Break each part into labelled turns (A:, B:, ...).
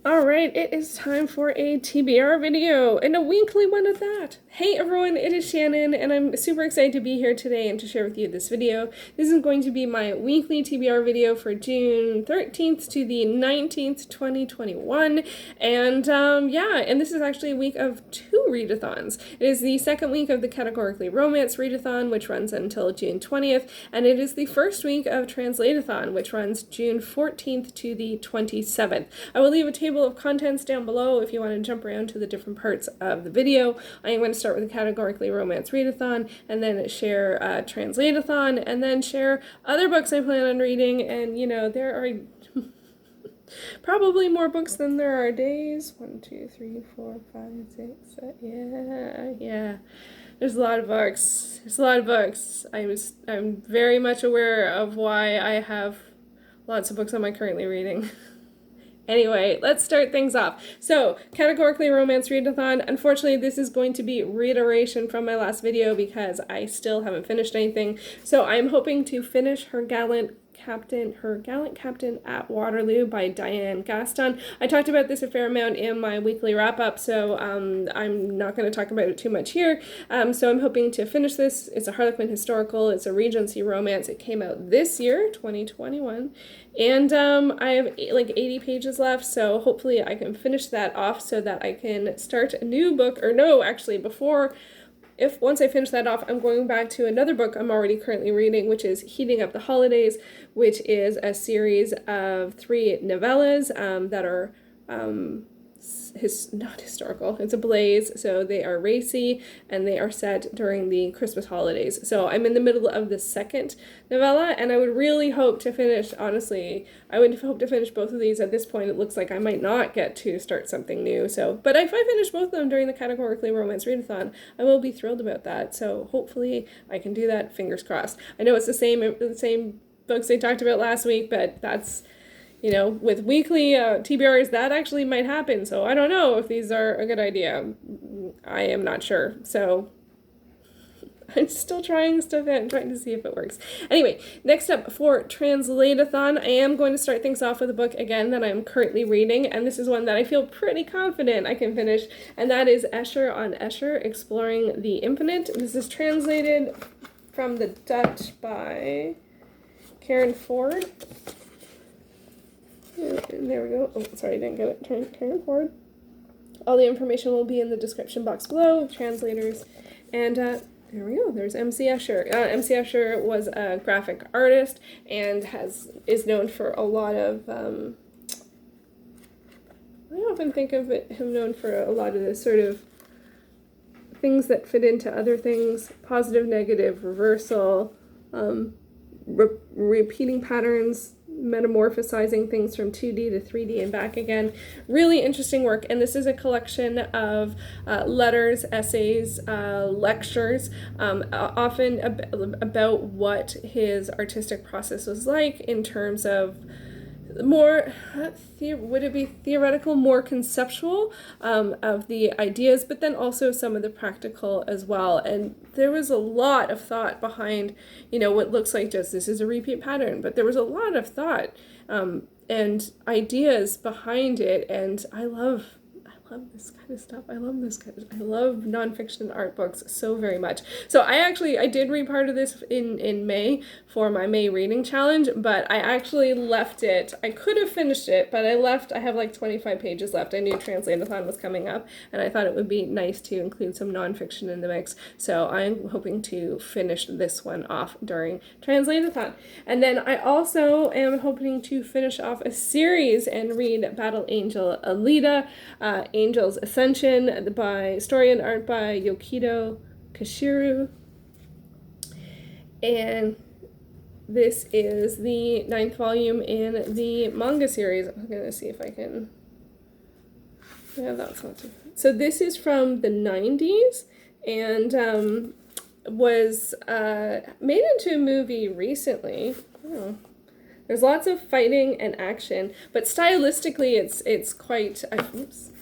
A: Alright, it is time for a TBR video, and a weekly one at that. Hey everyone, it is Shannon, and I'm super excited to be here today and to share with you this video. This is going to be my weekly TBR video for June 13th to the 19th, 2021, and and this is actually a week of 2 readathons. It is the second week of the Categorically Romance Readathon, which runs until June 20th, and it is the first week of Translateathon, which runs June 14th to the 27th. I will leave a table of contents down below if you want to jump around to the different parts of the video. I am going to start with the Categorically Romance Readathon, and then share Translateathon, and then share other books I plan on reading, and you know, there are probably more books than there are days. 1, 2, 3, 4, 5, 6, 7, yeah. There's a lot of books. There's a lot of books. I'm very much aware of why I have lots of books I'm currently reading. Anyway, let's start things off. So, Categorically Romance Readathon. Unfortunately, this is going to be reiteration from my last video because I still haven't finished anything. So, I'm hoping to finish Her Gallant Captain at Waterloo by Diane Gaston. I talked about this a fair amount in my weekly wrap-up, so I'm not going to talk about it too much here. So I'm hoping to finish this. It's a Harlequin historical. It's a Regency romance. It came out this year, 2021, and I have like 80 pages left, so hopefully I can finish that off so that I can start a new book, or no, actually, once I finish that off, I'm going back to another book I'm already currently reading, which is Heating Up the Holidays, which is a series of 3 novellas that are not historical. It's a blaze, so they are racy, and they are set during the Christmas holidays. So I'm in the middle of the second novella, and I would really hope to finish, honestly, I would hope to finish both of these. At this point, it looks like I might not get to start something new. So, but if I finish both of them during the Categorically Romance Readathon, I will be thrilled about that. So hopefully I can do that, fingers crossed. I know it's the same books I talked about last week, but that's, you know, with weekly TBRs, that actually might happen. So I don't know if these are a good idea. I am not sure. So I'm still trying stuff out and trying to see if it works. Anyway, next up for Translateathon, I am going to start things off with a book again that I'm currently reading, and this is one that I feel pretty confident I can finish, and that is Escher on Escher, Exploring the Infinite. This is translated from the Dutch by Karin Ford. There we go. Oh, sorry, I didn't get it. Karin Ford. All the information will be in the description box below, translators, and there we go. There's MC Escher. MC Escher was a graphic artist and is known for a lot of. I often think of him known for a lot of the sort of things that fit into other things: positive, negative, reversal, repeating patterns, metamorphosizing things from 2D to 3D and back again. Really interesting work, and this is a collection of letters, essays, lectures, often about what his artistic process was like in terms of more, would it be theoretical, more conceptual of the ideas, but then also some of the practical as well. And there was a lot of thought behind, you know, what looks like just this is a repeat pattern, but there was a lot of thought and ideas behind it, and I love this kind of stuff. I love nonfiction art books so very much. So I did read part of this in May for my May reading challenge, but I actually left it. I could have finished it, but I have like 25 pages left. I knew Translateathon was coming up, and I thought it would be nice to include some nonfiction in the mix. So I'm hoping to finish this one off during Translateathon. And then I also am hoping to finish off a series and read Battle Angel Alita, Angel's Ascension, by story and art by Yukito Kashiru. And this is the 9th volume in the manga series. I'm going to see if I can... Yeah, that's not too... So this is from the 90s and was made into a movie recently. Oh. There's lots of fighting and action, but stylistically it's quite... oops.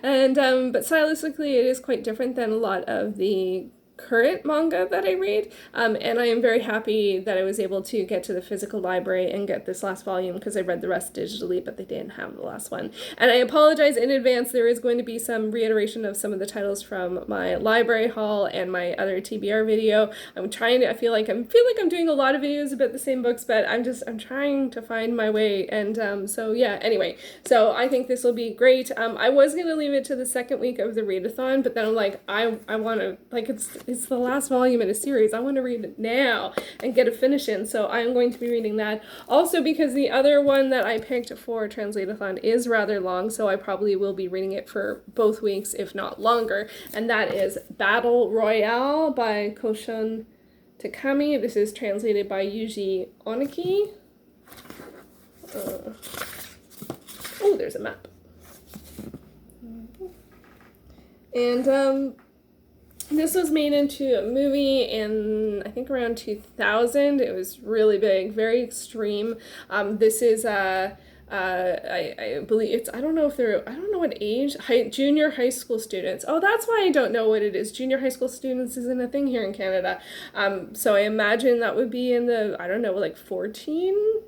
A: And but stylistically it is quite different than a lot of the current manga that I read, and I am very happy that I was able to get to the physical library and get this last volume, because I read the rest digitally, but they didn't have the last one. And I apologize in advance, there is going to be some reiteration of some of the titles from my library haul and my other TBR video. I feel like I'm doing a lot of videos about the same books, but I'm trying to find my way, and so yeah, anyway, so I think this will be great. I was going to leave it to the second week of the readathon, but then I'm like, I want to, like, it's the last volume in a series. I want to read it now and get a finish in. So I'm going to be reading that. Also, because the other one that I picked for Translateathon is rather long, so I probably will be reading it for both weeks, if not longer. And that is Battle Royale by Koshin Takami. This is translated by Yuji Oniki. Oh, there's a map. And this was made into a movie in, I think, around 2000. It was really big, very extreme. This is I believe it's, I don't know what age, junior high school students. Oh, that's why I don't know what it is. Junior high school students isn't a thing here in Canada. So I imagine that would be in the, I don't know, like 14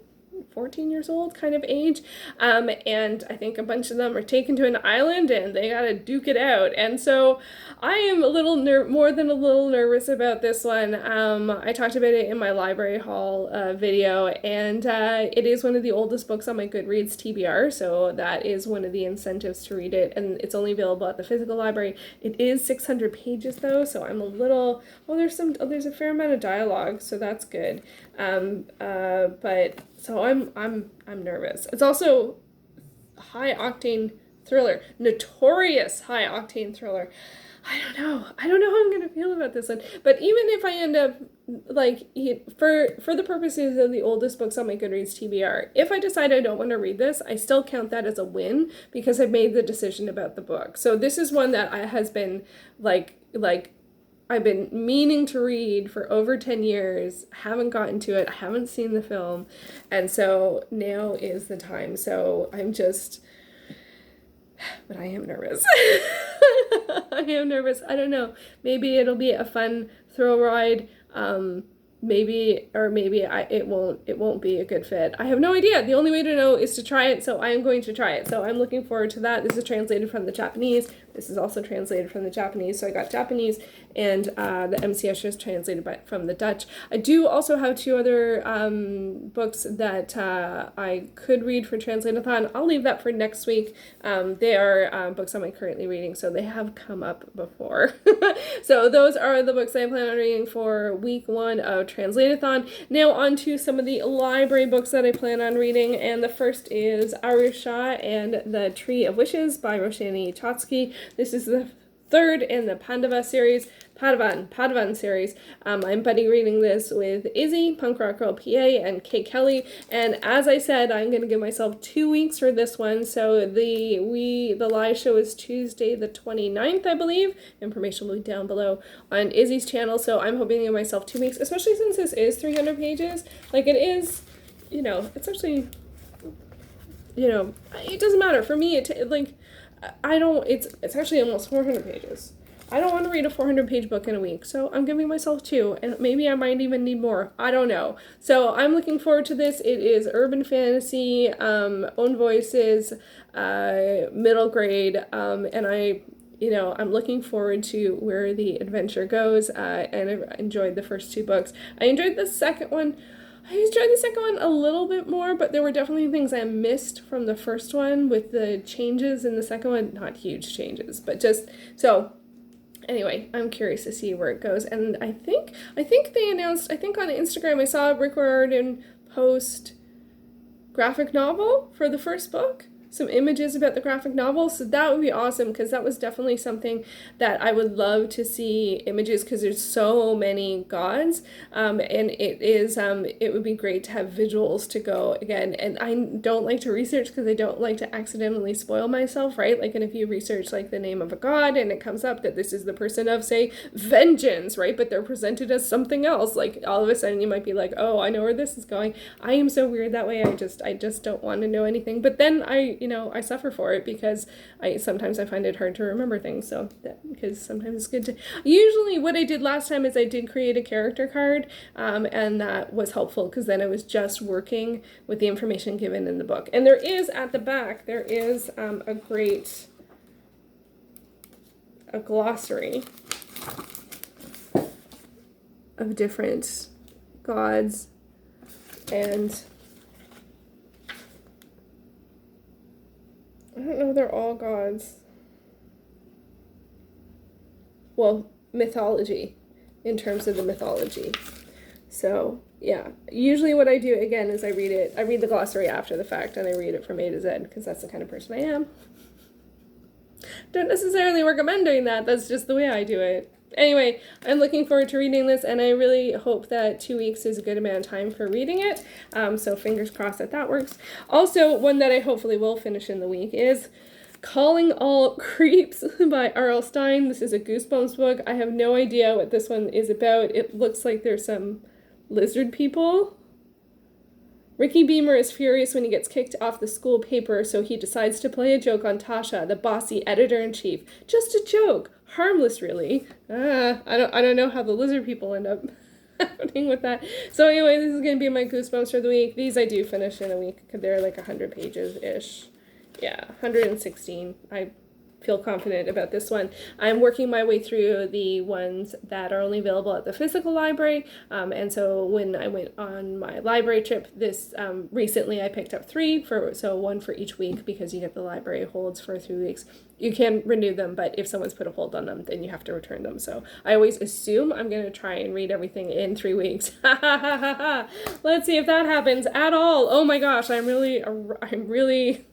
A: years old kind of age, and I think a bunch of them are taken to an island and they gotta duke it out. And so I am a little more than a little nervous about this one. I talked about it in my library haul video, and it is one of the oldest books on my Goodreads TBR, so that is one of the incentives to read it, and it's only available at the physical library. It is 600 pages though, so I'm a little, there's a fair amount of dialogue, so that's good. But so I'm nervous. It's also a high octane thriller, notorious high octane thriller. I don't know how I'm gonna feel about this one. But even if I end up, like, for the purposes of the oldest books on my Goodreads TBR, if I decide I don't want to read this, I still count that as a win because I've made the decision about the book. So this is one that has been like I've been meaning to read for over 10 years, haven't gotten to it, haven't seen the film, and so now is the time. So but I am nervous. I am nervous. I don't know. Maybe it'll be a fun thrill ride. Maybe it won't be a good fit. I have no idea. The only way to know is to try it, so I am going to try it. So I'm looking forward to that. This is translated from the Japanese. This is also translated from the Japanese, so I got Japanese, and the MC Escher is translated from the Dutch. I do also have two other books that I could read for Translateathon. I'll leave that for next week. They are books I'm currently reading, so they have come up before. So those are the books I plan on reading for week 1 of Translateathon. Now on to some of the library books that I plan on reading, and the first is Shah and the Tree of Wishes by Roshani. This is the third in the Pandava series, Padawan series. I'm buddy reading this with Izzy, punkrockgirlpa, and Kate Kelly. And as I said, I'm going to give myself 2 weeks for this one. So the live show is Tuesday the 29th, I believe. Information will be down below on Izzy's channel. So I'm hoping to give myself 2 weeks, especially since this is 300 pages. Like, it is, it's actually, it doesn't matter. For me, it's actually almost 400 pages. I don't want to read a 400-page book in a week, so I'm giving myself 2, and maybe I might even need more. I don't know. So I'm looking forward to this. It is urban fantasy, own voices, middle grade, and I'm looking forward to where the adventure goes, and I enjoyed the first 2 books. I enjoyed the second one a little bit more, but there were definitely things I missed from the first one with the changes in the second one. Not huge changes, but just so. Anyway, I'm curious to see where it goes, and I think they announced. I think on Instagram I saw Rick Riordan post graphic novel for the first book. Some images about the graphic novel, so that would be awesome, because that was definitely something that I would love to see images, because there's so many gods, and it would be great to have visuals to go again. And I don't like to research because I don't like to accidentally spoil myself, right? Like, and if you research like the name of a god and it comes up that this is the person of, say, vengeance, right, but they're presented as something else, like all of a sudden you might be like, oh, I know where this is going. I am so weird that way. I just don't want to know anything. But then I I suffer for it because sometimes I find it hard to remember things. So because sometimes it's good to, usually what I did last time is I did create a character card, and that was helpful because then I was just working with the information given in the book. And there is at the back, there is a glossary of different gods, and I don't know, they're all gods. Well, mythology, in terms of the mythology. So, yeah. Usually what I do, again, is I read the glossary after the fact, and I read it from A to Z, because that's the kind of person I am. Don't necessarily recommend doing that, that's just the way I do it. Anyway, I'm looking forward to reading this, and I really hope that 2 weeks is a good amount of time for reading it. So fingers crossed that works. Also, one that I hopefully will finish in the week is Calling All Creeps by R.L. Stine. This is a Goosebumps book. I have no idea what this one is about. It looks like there's some lizard people. Ricky Beamer is furious when he gets kicked off the school paper, so he decides to play a joke on Tasha, the bossy editor-in-chief. Just a joke. Harmless, really. I don't know how the lizard people end up happening with that. So anyway, this is going to be my Goosebumps for the week. These I do finish in a week, because they're like 100 pages-ish. Yeah, 116. I feel confident about this one. I'm working my way through the ones that are only available at the physical library, and so when I went on my library trip this recently, I picked up 3, so 1 for each week, because you get the library holds for 3 weeks. You can renew them, but if someone's put a hold on them, then you have to return them. So I always assume I'm going to try and read everything in 3 weeks. Let's see if that happens at all. Oh my gosh, I'm really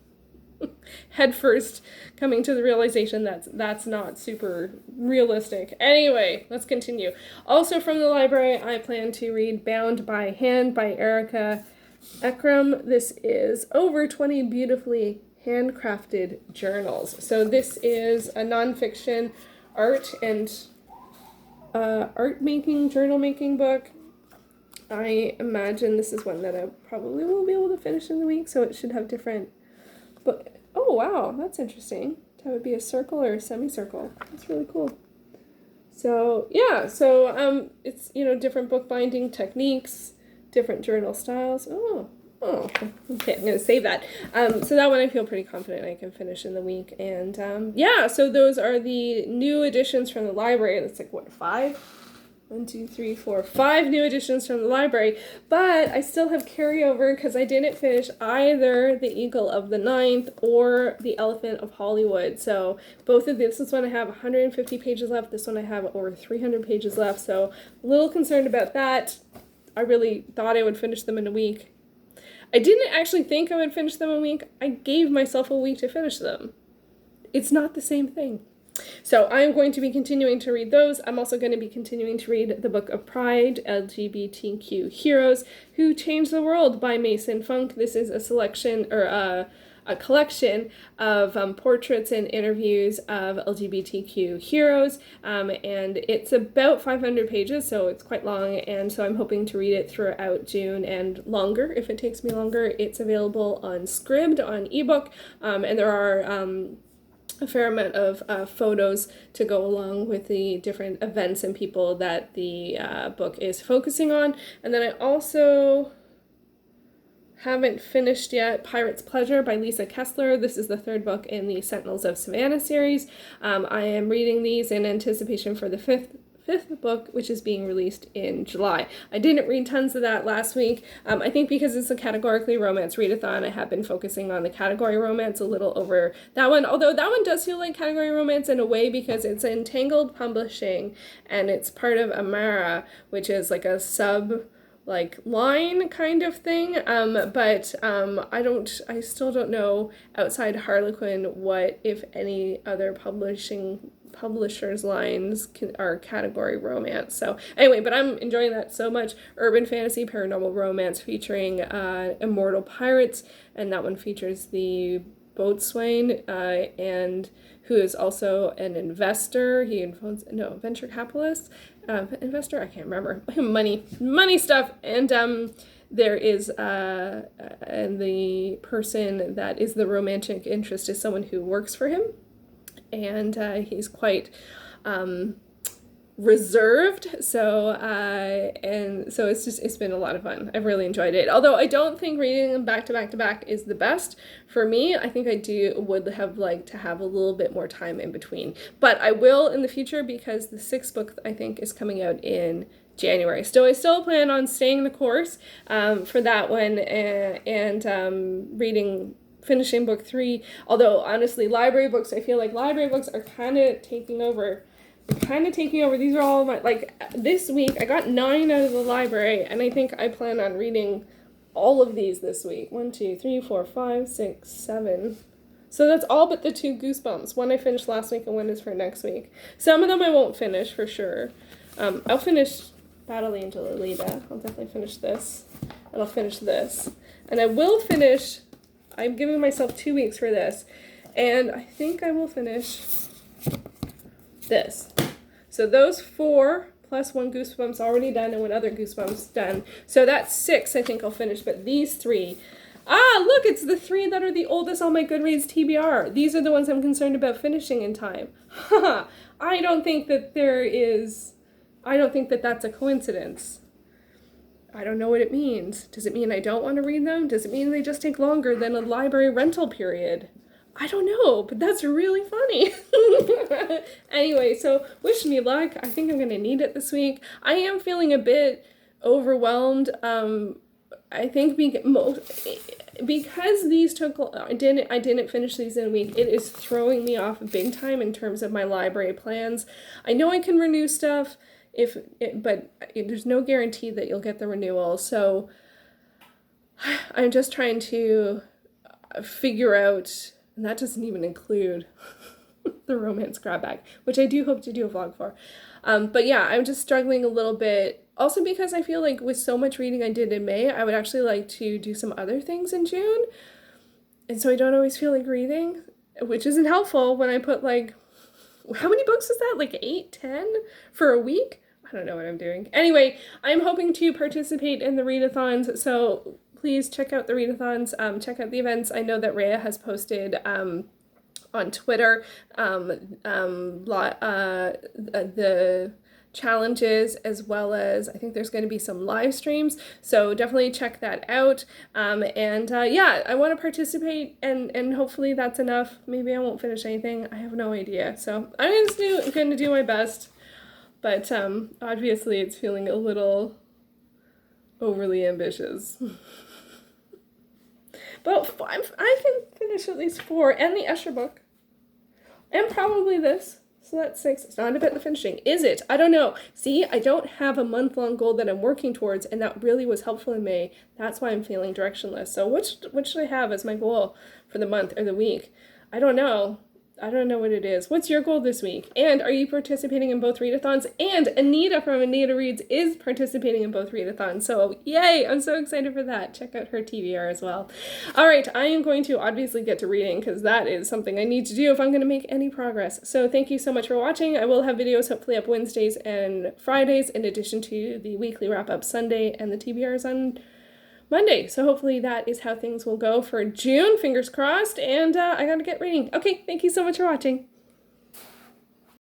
A: headfirst coming to the realization that's not super realistic. Anyway, let's continue. Also from the library, I plan to read Bound by Hand by Erica Ekram. This is over 20 beautifully handcrafted journals. So this is a nonfiction art and journal making book. I imagine this is one that I probably will be able to finish in the week, so it should have different. But oh wow, that's interesting. That would be a circle or a semicircle. That's really cool. So yeah, it's different bookbinding techniques, different journal styles. Oh, okay, I'm gonna save that. So that one I feel pretty confident I can finish in the week. And so those are the new additions from the library. It's like what, 5? 1, 2, 3, 4, 5 new editions from the library, but I still have carryover because I didn't finish either The Eagle of the Ninth or The Elephant of Hollywood. So both of this one I have 150 pages left. This one I have over 300 pages left. So a little concerned about that. I really thought I would finish them in a week. I didn't actually think I would finish them in a week. I gave myself a week to finish them. It's not the same thing. So I'm going to be continuing to read those. I'm also going to be continuing to read The Book of Pride, LGBTQ Heroes Who Changed the World by Mason Funk. This is a selection, or a collection of portraits and interviews of LGBTQ heroes, and it's about 500 pages, so it's quite long, and so I'm hoping to read it throughout June and longer. If it takes me longer, it's available on Scribd, on ebook, and there are a fair amount of photos to go along with the different events and people that the book is focusing on. And then I also haven't finished yet Pirate's Pleasure by Lisa Kessler. This is the 3rd book in the Sentinels of Savannah series. I am reading these in anticipation for the fifth book, which is being released in July. I didn't read tons of that last week. I think because it's a Categorically Romance Readathon, I have been focusing on the category romance a little over that one, although that one does feel like category romance in a way because it's Entangled Publishing and it's part of Amara, which is like a line kind of thing, but I still don't know outside Harlequin what, if any, other publishers' lines are category romance. So anyway, but I'm enjoying that so much. Urban fantasy paranormal romance featuring immortal pirates, and that one features the boatswain and who is also an investor. Venture capitalist, investor. I can't remember. Money stuff. And there is, and the person that is the romantic interest is someone who works for him, and he's quite reserved. So it's been a lot of fun. I've really enjoyed it. Although I don't think reading them back to back to back is the best for me. I think would have liked to have a little bit more time in between. But I will in the future, because the 6th book I think is coming out in January. So I still plan on staying the course for that one, and finishing book 3. Although honestly, library books, I feel like library books are kind of taking over. These are all my, like, this week I got 9 out of the library, and I think I plan on reading all of these this week. 1, 2, 3, 4, 5, 6, 7. So that's all but the 2 Goosebumps. One I finished last week and one is for next week. Some of them I won't finish for sure. I'll finish Battle Angel Alita. I'll definitely finish this. And I'll finish this. And I will finish, I'm giving myself 2 weeks for this. And I think I will finish this. So those 4 plus 1 Goosebumps already done and 1 other Goosebumps done. So that's 6 I think I'll finish, but these 3. Ah, look, it's the 3 that are the oldest on my Goodreads TBR. These are the ones I'm concerned about finishing in time. I don't think that that's a coincidence. I don't know what it means. Does it mean I don't want to read them? Does it mean they just take longer than a library rental period? I don't know, but that's really funny. Anyway, so wish me luck. I think I'm going to need it this week. I am feeling a bit overwhelmed. I think because these took, I didn't finish these in a week, it is throwing me off big time in terms of my library plans. I know I can renew stuff, but there's no guarantee that you'll get the renewal. So I'm just trying to figure out. And that doesn't even include the romance grab bag, which I do hope to do a vlog for. But yeah, I'm just struggling a little bit. Also because I feel like with so much reading I did in May, I would actually like to do some other things in June. And so I don't always feel like reading, which isn't helpful when I put like, how many books is that? Like 8, 10 for a week? I don't know what I'm doing. Anyway, I'm hoping to participate in the readathons, so please check out the readathons, check out the events. I know that Rhea has posted on Twitter the challenges, as well as I think there's going to be some live streams, so definitely check that out. Yeah, I want to participate, and hopefully that's enough. Maybe I won't finish anything. I have no idea. So I'm going to do my best, but obviously it's feeling a little overly ambitious. But I can finish at least 4, and the Escher book, and probably this. So that's 6. It's not about the finishing, is it? I don't know. See, I don't have a month-long goal that I'm working towards, and that really was helpful in May. That's why I'm feeling directionless. So what should I have as my goal for the month or the week? I don't know. I don't know what it is. What's your goal this week? And are you participating in both readathons? And Anita from Anita Reads is participating in both readathons. So yay, I'm so excited for that. Check out her TBR as well. All right, I am going to obviously get to reading because that is something I need to do if I'm going to make any progress. So thank you so much for watching. I will have videos hopefully up Wednesdays and Fridays, in addition to the weekly wrap-up Sunday and the TBRs on Monday. So hopefully that is how things will go for June. Fingers crossed. And I gotta get reading. Okay, thank you so much for watching.